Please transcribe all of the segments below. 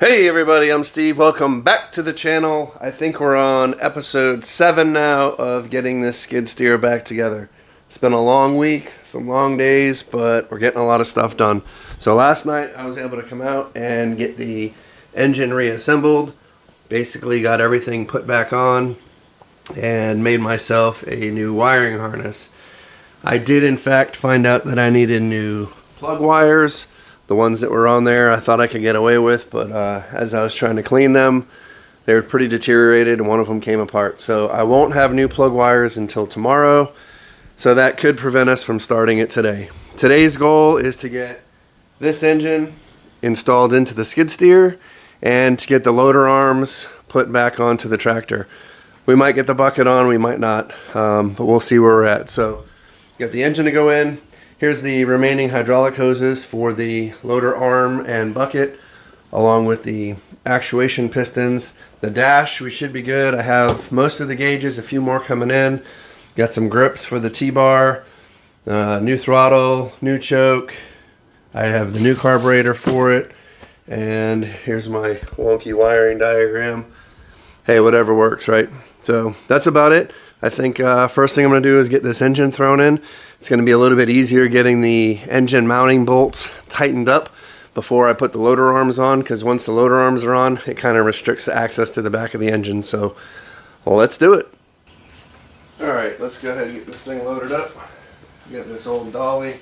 Hey everybody, I'm Steve. Welcome back to the channel. I think we're on episode 7 now of getting this skid steer back together. It's been a long week, some long days, but we're getting a lot of stuff done. So last night I was able to come out and get the engine reassembled. Basically got everything put back on and made myself a new wiring harness. I did in fact find out that I needed new plug wires. The ones that were on there I thought I could get away with, but as I was trying to clean them, they were pretty deteriorated and one of them came apart. So I won't have new plug wires until tomorrow, so that could prevent us from starting it today. Today's goal is to get this engine installed into the skid steer and to get the loader arms put back onto the tractor. We might get the bucket on, we might not, but we'll see where we're at. So got the engine to go in. Here's the remaining hydraulic hoses for the loader arm and bucket, along with the actuation pistons. The dash, we should be good. I have most of the gauges, a few more coming in. Got some grips for the T-bar, new throttle, new choke. I have the new carburetor for it. And here's my wonky wiring diagram. Hey, whatever works, right? So that's about it. I think first thing I'm going to do is get this engine thrown in. It's going to be a little bit easier getting the engine mounting bolts tightened up before I put the loader arms on, because once the loader arms are on, it kind of restricts the access to the back of the engine. So, well, let's do it. Alright, let's go ahead and get this thing loaded up. Got this old dolly.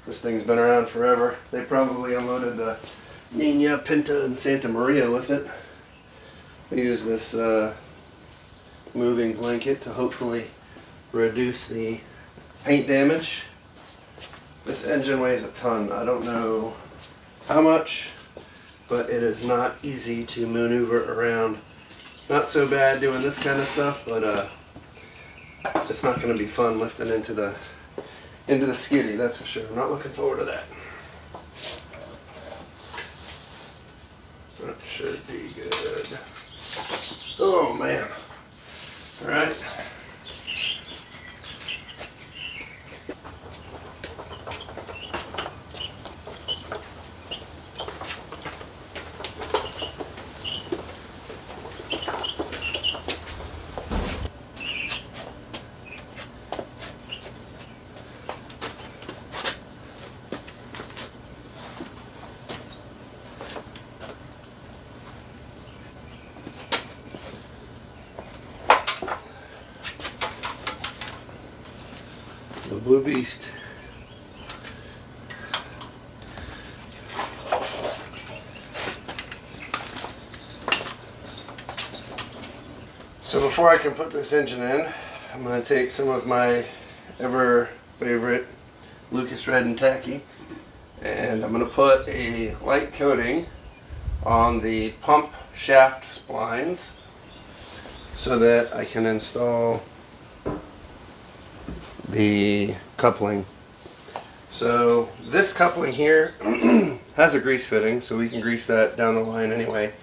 This thing's been around forever. They probably unloaded the Nina, Pinta, and Santa Maria with it. I use this moving blanket to hopefully reduce the paint damage. This engine weighs a ton. I don't know how much, but it is not easy to maneuver around. Not so bad doing this kind of stuff, but it's not going to be fun lifting into the skiddy, that's for sure. I'm not looking forward to that. That should be good. Oh man. All right. The Blue Beast. So before I can put this engine in, I'm going to take some of my ever favorite Lucas Red and Tacky, and I'm going to put a light coating on the pump shaft splines so that I can install the coupling. So this coupling here has a grease fitting, so we can grease that down the line anyway,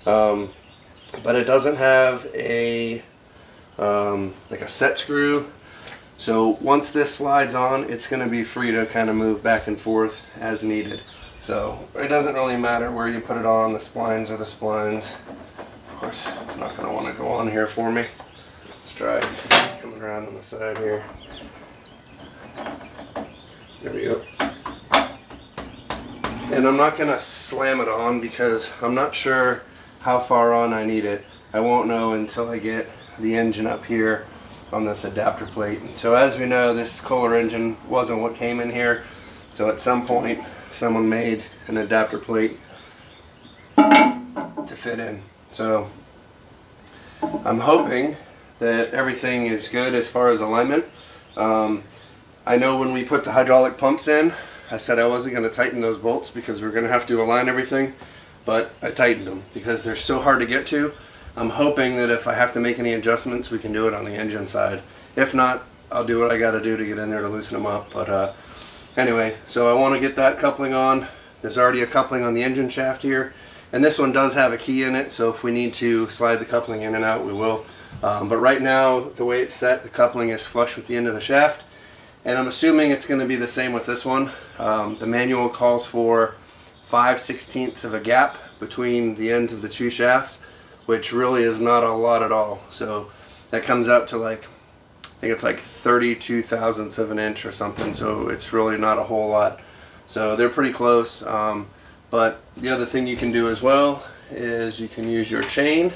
but it doesn't have a like a set screw. So once this slides on, it's going to be free to kind of move back and forth as needed. So it doesn't really matter where you put it on, the splines are the splines. Of course, it's not going to want to go on here for me. Let's try coming around on the side here. There we go. And I'm not going to slam it on because I'm not sure how far on I need it. I won't know until I get the engine up here on this adapter plate. And so as we know, this Kohler engine wasn't what came in here. So at some point, someone made an adapter plate to fit in. So I'm hoping that everything is good as far as alignment. I know when we put the hydraulic pumps in, I said I wasn't going to tighten those bolts because we're going to have to align everything, but I tightened them because they're so hard to get to. I'm hoping that if I have to make any adjustments, we can do it on the engine side. If not, I'll do what I got to do to get in there to loosen them up. But anyway, so I want to get that coupling on. There's already a coupling on the engine shaft here, and this one does have a key in it, so if we need to slide the coupling in and out, we will. But right now, the way it's set, the coupling is flush with the end of the shaft. And I'm assuming it's going to be the same with this one. The manual calls for 5/16 of a gap between the ends of the two shafts, which really is not a lot at all. So that comes out to like, I think it's like 32 thousandths of an inch or something, so it's really not a whole lot. So they're pretty close, but the other thing you can do as well is you can use your chain.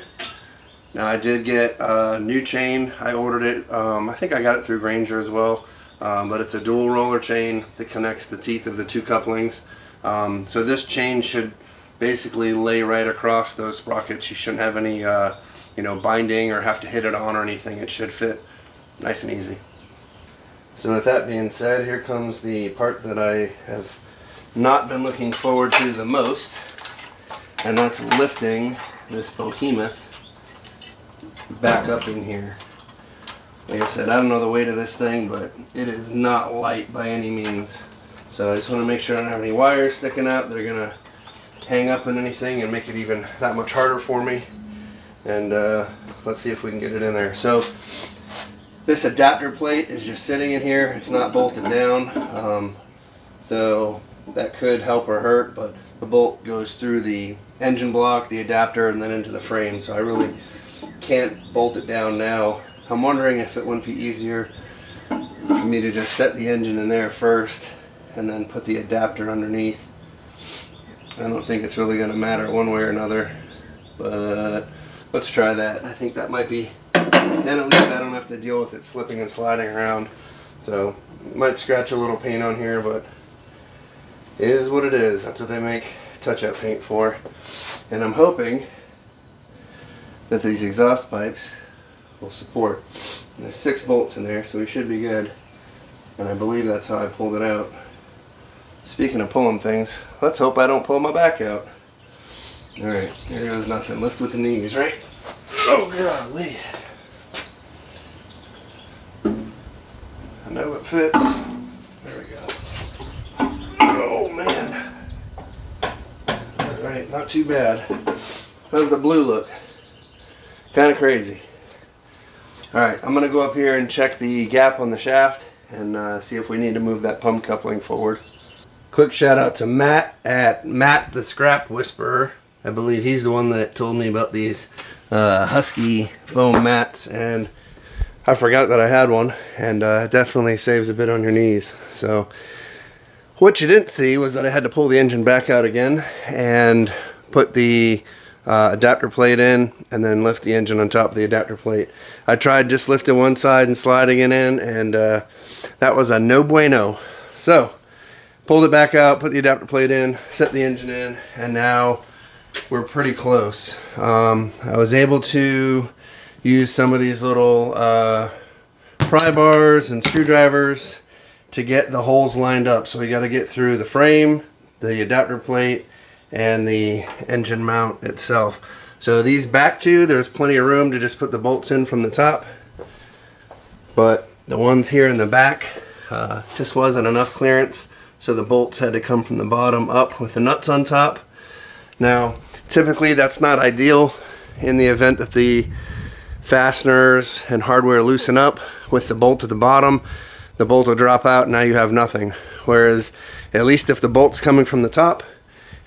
Now I did get a new chain. I ordered it, I think I got it through Granger as well, but it's a dual roller chain that connects the teeth of the two couplings. So this chain should basically lay right across those sprockets. You shouldn't have any binding or have to hit it on or anything. It should fit nice and easy. So with that being said, here comes the part that I have not been looking forward to the most, and that's lifting this behemoth back up in here. Like I said, I don't know the weight of this thing, but it is not light by any means. So I just want to make sure I don't have any wires sticking out that are going to hang up in anything and make it even that much harder for me. And let's see if we can get it in there. So this adapter plate is just sitting in here. It's not bolted down. So that could help or hurt, but the bolt goes through the engine block, the adapter, and then into the frame. So I really can't bolt it down now. I'm wondering if it wouldn't be easier for me to just set the engine in there first and then put the adapter underneath. I don't think it's really going to matter one way or another, but let's try that. I think that might be, then at least I don't have to deal with it slipping and sliding around. So might scratch a little paint on here, but it is what it is. That's what they make touch-up paint for. And I'm hoping that these exhaust pipes will support. And there's 6 bolts in there, so we should be good. And I believe that's how I pulled it out. Speaking of pulling things, let's hope I don't pull my back out. Alright, here goes nothing. Lift with the knees, right? Oh, golly. I know it fits. There we go. Oh, man. Alright, not too bad. How's the blue look? Kind of crazy. Alright, I'm going to go up here and check the gap on the shaft and see if we need to move that pump coupling forward. Quick shout out to Matt at Matt the Scrap Whisperer. I believe he's the one that told me about these Husky foam mats, and I forgot that I had one, and it definitely saves a bit on your knees. So what you didn't see was that I had to pull the engine back out again and put the adapter plate in and then lift the engine on top of the adapter plate. I tried just lifting one side and sliding it in, and that was a no bueno. So pulled it back out, put the adapter plate in, set the engine in, and now we're pretty close. I was able to use some of these little pry bars and screwdrivers to get the holes lined up. So we got to get through the frame, the adapter plate, and the engine mount itself. So these back two, there's plenty of room to just put the bolts in from the top, but the ones here in the back just wasn't enough clearance, so the bolts had to come from the bottom up with the nuts on top. Now typically that's not ideal in the event that the fasteners and hardware loosen up with the bolt at the bottom. The bolt will drop out and now you have nothing. Whereas at least if the bolt's coming from the top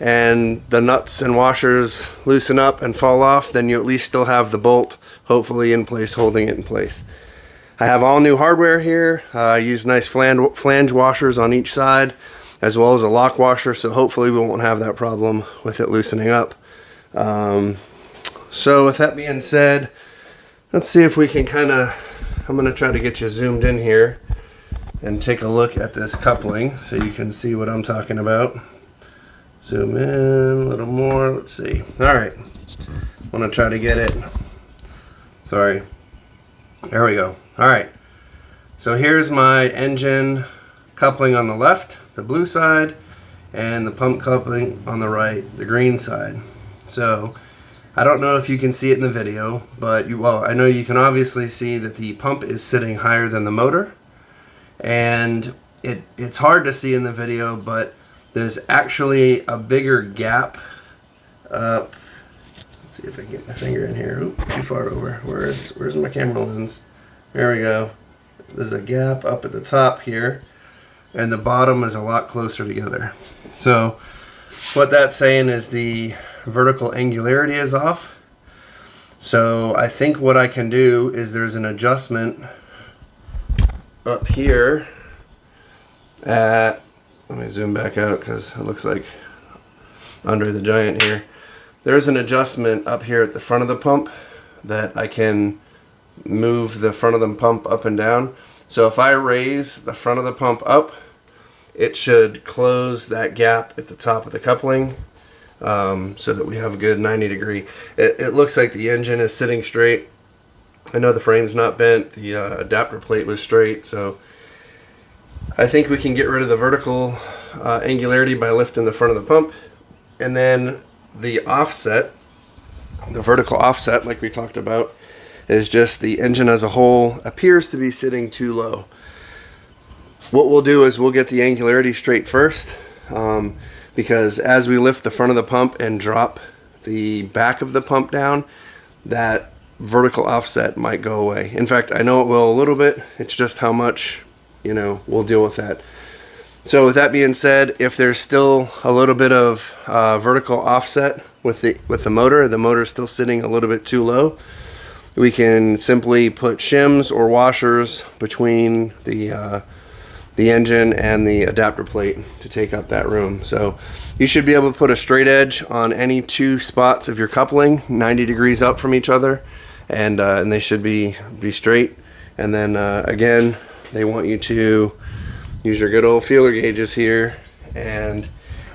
and the nuts and washers loosen up and fall off, then you at least still have the bolt hopefully in place, holding it in place. I have all new hardware here. I use nice flange washers on each side, as well as a lock washer, so hopefully we won't have that problem with it loosening up. So with that being said, let's see if we can I'm going to try to get you zoomed in here and take a look at this coupling so you can see what I'm talking about. Zoom in a little more. Let's see. Alright. I want to try to get it. Sorry. There we go. Alright. So here's my engine coupling on the left, the blue side, and the pump coupling on the right, the green side. So I don't know if you can see it in the video, but I know you can obviously see that the pump is sitting higher than the motor. And it's hard to see in the video, but there's actually a bigger gap up. Let's see if I can get my finger in here. Oop, too far over. Where's my camera lens? There we go. There's a gap up at the top here, and the bottom is a lot closer together. So what that's saying is the vertical angularity is off. So I think what I can do is there's an adjustment up here at, let me zoom back out because it looks like under the giant here. There's an adjustment up here at the front of the pump that I can move the front of the pump up and down. So if I raise the front of the pump up, it should close that gap at the top of the coupling, so that we have a good 90 degree. It looks like the engine is sitting straight. I know the frame's not bent, the adapter plate was straight, so I think we can get rid of the vertical angularity by lifting the front of the pump. And then the offset, the vertical offset like we talked about, is just the engine as a whole appears to be sitting too low. What we'll do is we'll get the angularity straight first, because as we lift the front of the pump and drop the back of the pump down, that vertical offset might go away. In fact, I know it will a little bit. It's just how much, you know, we'll deal with that. So with that being said, if there's still a little bit of vertical offset with the motor is still sitting a little bit too low, we can simply put shims or washers between the engine and the adapter plate to take up that room. So you should be able to put a straight edge on any two spots of your coupling, 90 degrees up from each other, and they should be straight. And then again, they want you to use your good old feeler gauges here, and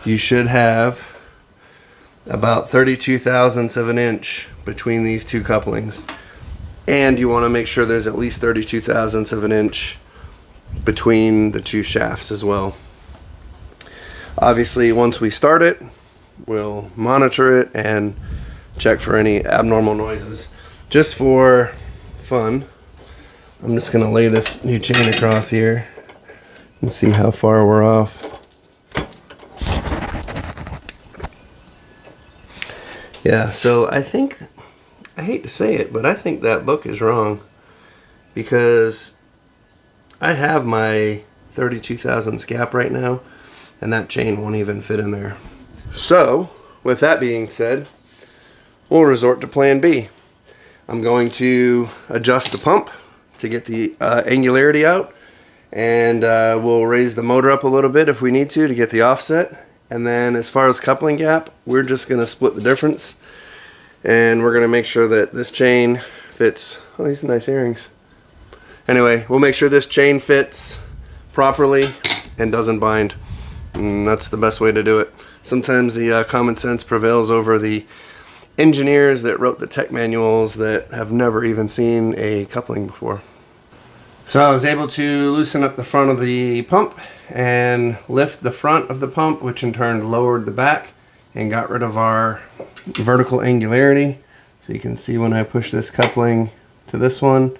you should have about 32 thousandths of an inch between these two couplings. And you want to make sure there's at least 32 thousandths of an inch between the two shafts as well. Obviously, once we start it, we'll monitor it and check for any abnormal noises. Just for fun, I'm just going to lay this new chain across here and see how far we're off. Yeah, so I think, I hate to say it, but I think that book is wrong, because I have my 32 thousandths gap right now, and that chain won't even fit in there. So, with that being said, we'll resort to plan B. I'm going to adjust the pump to get the angularity out, and we'll raise the motor up a little bit if we need to get the offset. And then as far as coupling gap, we're just going to split the difference, and we're going to make sure that this chain fits. Oh, these are nice earrings. Anyway, we'll make sure this chain fits properly and doesn't bind. And that's the best way to do it. Sometimes the common sense prevails over the engineers that wrote the tech manuals that have never even seen a coupling before. So I was able to loosen up the front of the pump and lift the front of the pump, which in turn lowered the back and got rid of our vertical angularity. So you can see when I push this coupling to this one,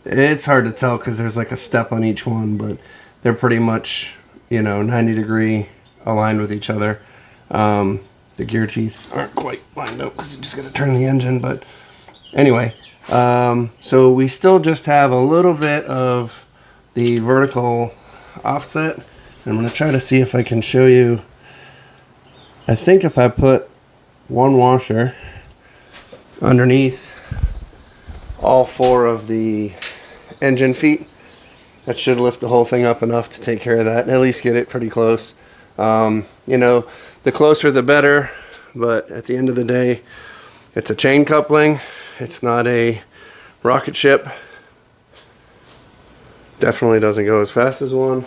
it's hard to tell because there's like a step on each one, but they're pretty much, you know, 90 degree aligned with each other. The gear teeth aren't quite lined up because you just got to turn the engine, but anyway, so we still just have a little bit of the vertical offset. I'm going to try to see if I can show you. I think if I put one washer underneath all four of the engine feet, that should lift the whole thing up enough to take care of that and at least get it pretty close. You know, the closer the better, but at the end of the day, it's a chain coupling. It's not a rocket ship. Definitely doesn't go as fast as one.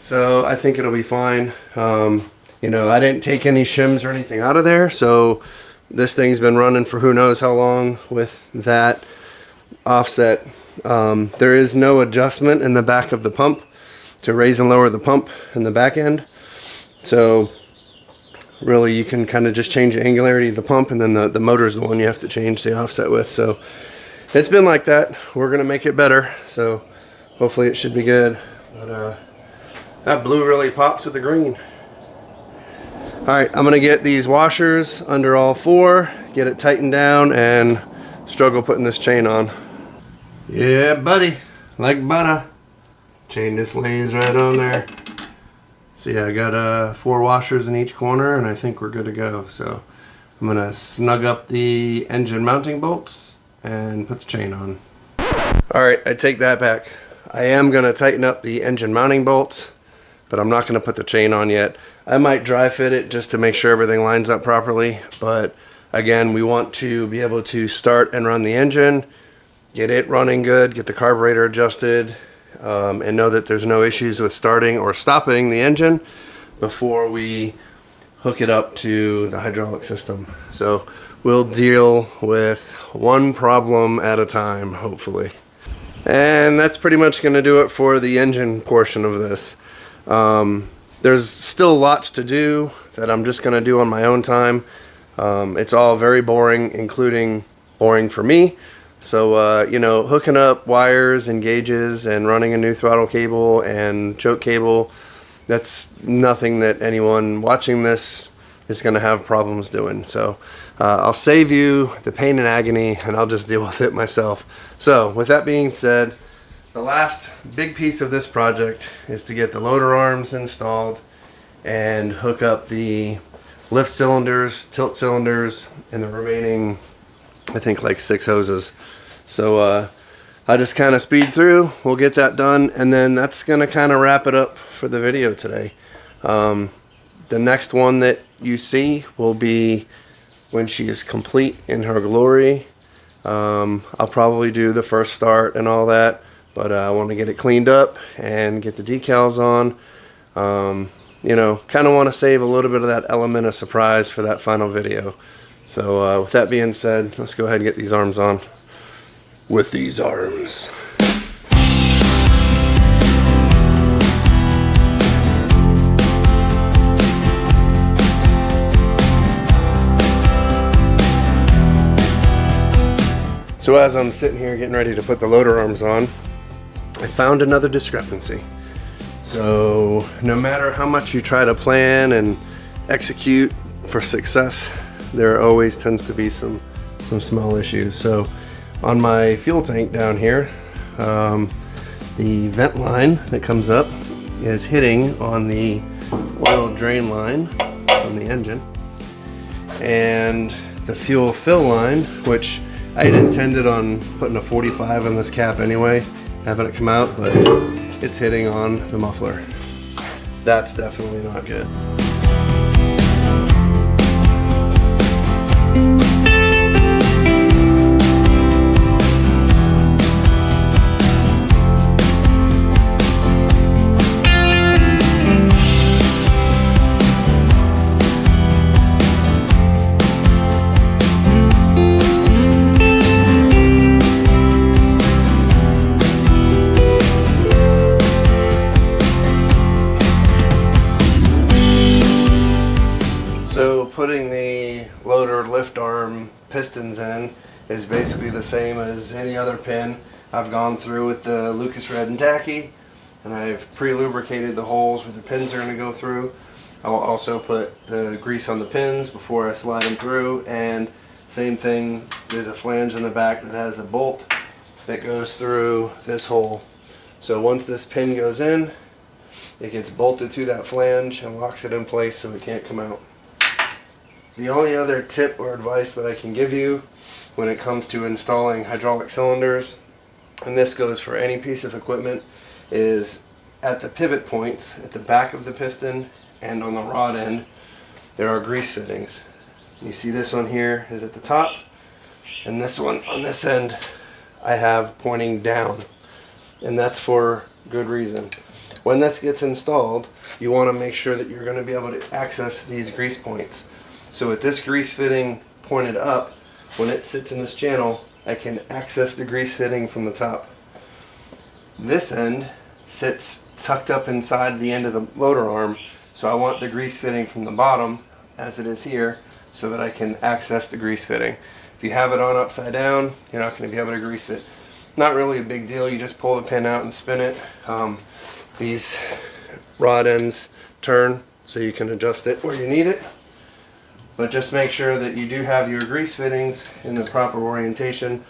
So I think it'll be fine. You know, I didn't take any shims or anything out of there, so this thing's been running for who knows how long with that offset. There is no adjustment in the back of the pump to raise and lower the pump in the back end. So really you can kind of just change the angularity of the pump, and then the motor is the one you have to change the offset with. So it's been like that. We're gonna make it better, so hopefully it should be good. But that blue really pops with the green. Alright, I'm gonna get these washers under all four, get it tightened down, and struggle putting this chain on. Yeah, buddy, like butter. Chain just lays right on there. So yeah, I got 4 washers in each corner, and I think we're good to go. So I'm gonna snug up the engine mounting bolts and put the chain on. Alright, I take that back. I am gonna tighten up the engine mounting bolts, but I'm not gonna put the chain on yet. I might dry fit it just to make sure everything lines up properly, but again, we want to be able to start and run the engine, get it running good, get the carburetor adjusted, and know that there's no issues with starting or stopping the engine before we hook it up to the hydraulic system. So we'll deal with one problem at a time, hopefully. And that's pretty much going to do it for the engine portion of this. There's still lots to do that I'm just going to do on my own time. It's all very boring, including boring for me. So, you know, hooking up wires and gauges and running a new throttle cable and choke cable, that's nothing that anyone watching this is going to have problems doing. So I'll save you the pain and agony, and I'll just deal with it myself. So with that being said, the last big piece of this project is to get the loader arms installed and hook up the lift cylinders, tilt cylinders, and the remaining, I think, like 6 hoses. So I just kind of speed through, we'll get that done, and then that's going to kind of wrap it up for the video today. The next one that you see will be when she is complete in her glory. I'll probably do the first start and all that, but I want to get it cleaned up and get the decals on. You know, kind of want to save a little bit of that element of surprise for that final video. So with that being said, let's go ahead and get these arms on. With these arms. So as I'm sitting here getting ready to put the loader arms on, I found another discrepancy. So no matter how much you try to plan and execute for success, there always tends to be some small issues. So on my fuel tank down here, the vent line that comes up is hitting on the oil drain line from the engine, and the fuel fill line, which I had intended on putting a 45 on this cap anyway, having it come out, but it's hitting on the muffler. That's definitely not good. Putting the loader lift arm pistons in is basically the same as any other pin. I've gone through with the Lucas Red and Tacky, and I've pre-lubricated the holes where the pins are going to go through. I will also put the grease on the pins before I slide them through, and same thing, there's a flange in the back that has a bolt that goes through this hole. So once this pin goes in, it gets bolted to that flange and locks it in place so it can't come out. The only other tip or advice that I can give you when it comes to installing hydraulic cylinders, and this goes for any piece of equipment, is at the pivot points at the back of the piston and on the rod end, there are grease fittings. You see this one here is at the top, and this one on this end I have pointing down, and that's for good reason. When this gets installed, you want to make sure that you're going to be able to access these grease points. So with this grease fitting pointed up, when it sits in this channel, I can access the grease fitting from the top. This end sits tucked up inside the end of the loader arm, so I want the grease fitting from the bottom, as it is here, so that I can access the grease fitting. If you have it on upside down, you're not going to be able to grease it. Not really a big deal, you just pull the pin out and spin it. These rod ends turn so you can adjust it where you need it. But just make sure that you do have your grease fittings in the proper orientation.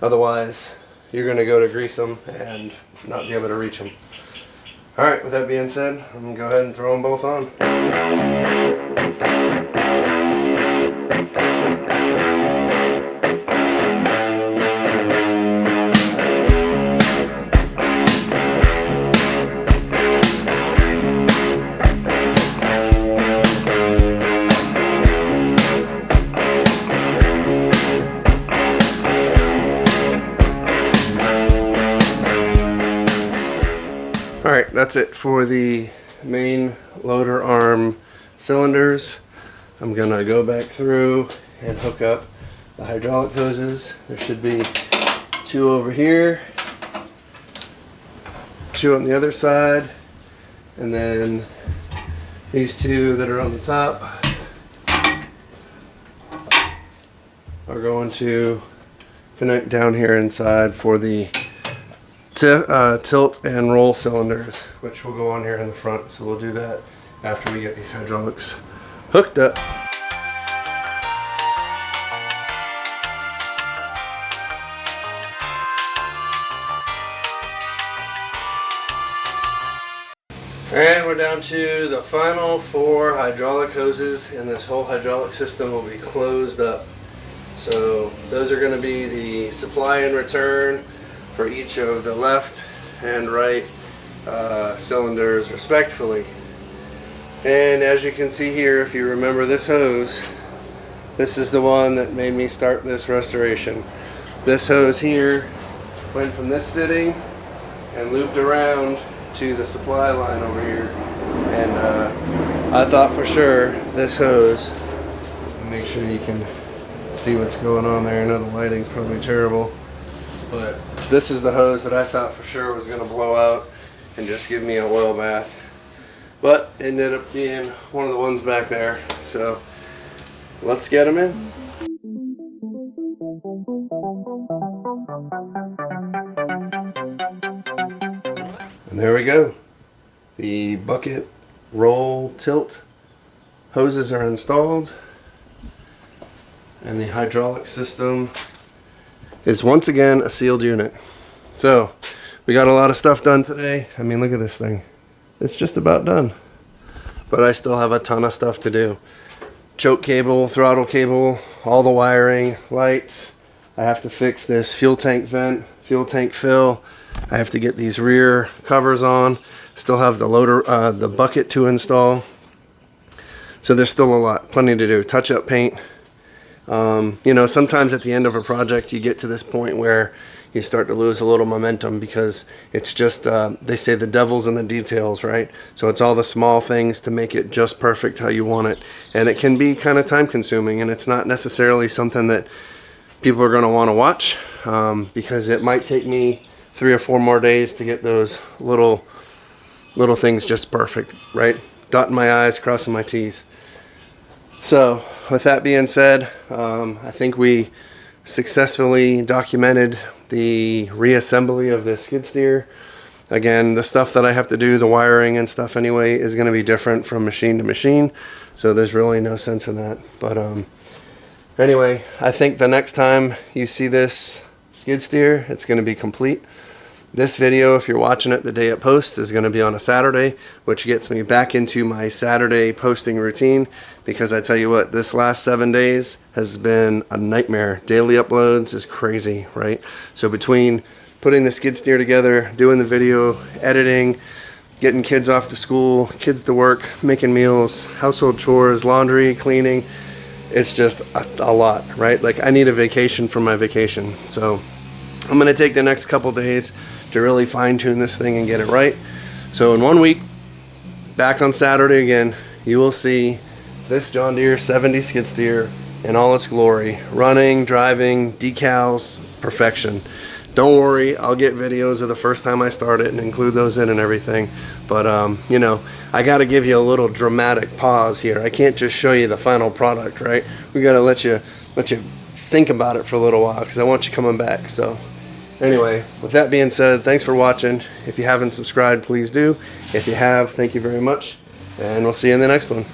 Otherwise, you're going to go to grease them and not be able to reach them. Alright, with that being said, I'm going to go ahead and throw them both on. Alright, that's it for the main loader arm cylinders. I'm going to go back through and hook up the hydraulic hoses. There should be 2 over here, 2 on the other side, and then these 2 that are on the top are going to connect down here inside for the tilt and roll cylinders, which will go on here in the front. So we'll do that after we get these hydraulics hooked up. And we're down to the final 4 hydraulic hoses, and this whole hydraulic system will be closed up. So those are going to be the supply and return for each of the left and right cylinders respectively. And as you can see here, if you remember this hose, this is the one that made me start this restoration. This hose here went from this fitting and looped around to the supply line over here, and I thought for sure this hose, make sure you can see what's going on there. I know the lighting's probably terrible, but this is the hose that I thought for sure was going to blow out and just give me a oil bath, but it ended up being one of the ones back there. So let's get them in. And there we go. The bucket, roll, tilt hoses are installed, and the hydraulic system is once again a sealed unit. So we got a lot of stuff done today. I mean, look at this thing. It's just about done. But I still have a ton of stuff to do. Choke cable, throttle cable, all the wiring, lights. I have to fix this fuel tank vent, fuel tank fill. I have to get these rear covers on. Still have the loader, the bucket to install. So there's still a lot, plenty to do. Touch up paint. You know, sometimes at the end of a project you get to this point where you start to lose a little momentum, because it's just, they say the devil's in the details, right? So it's all the small things to make it just perfect how you want it. And it can be kind of time consuming, and it's not necessarily something that people are going to want to watch, because it might take me 3 or 4 more days to get those little things just perfect, right? Dotting my I's, crossing my T's. So with that being said, I think we successfully documented the reassembly of this skid steer. Again, the stuff that I have to do, the wiring and stuff anyway, is going to be different from machine to machine, so there's really no sense in that. But anyway, I think the next time you see this skid steer, it's going to be complete. This video, if you're watching it the day it posts, is going to be on a Saturday, which gets me back into my Saturday posting routine, because I tell you what, this last 7 days has been a nightmare. Daily uploads is crazy, right? So between putting the skid steer together, doing the video, editing, getting kids off to school, kids to work, making meals, household chores, laundry, cleaning, it's just a lot, right? Like, I need a vacation from my vacation. So I'm going to take the next couple days to really fine-tune this thing and get it right. So in 1 week, back on Saturday again, you will see this John Deere 70 skid steer in all its glory. Running, driving, decals, perfection. Don't worry, I'll get videos of the first time I start it and include those in and everything. But you know, I got to give you a little dramatic pause here. I can't just show you the final product, right? We got to let you think about it for a little while, because I want you coming back. So anyway, with that being said, thanks for watching. If you haven't subscribed, please do. If you have, thank you very much, and we'll see you in the next one.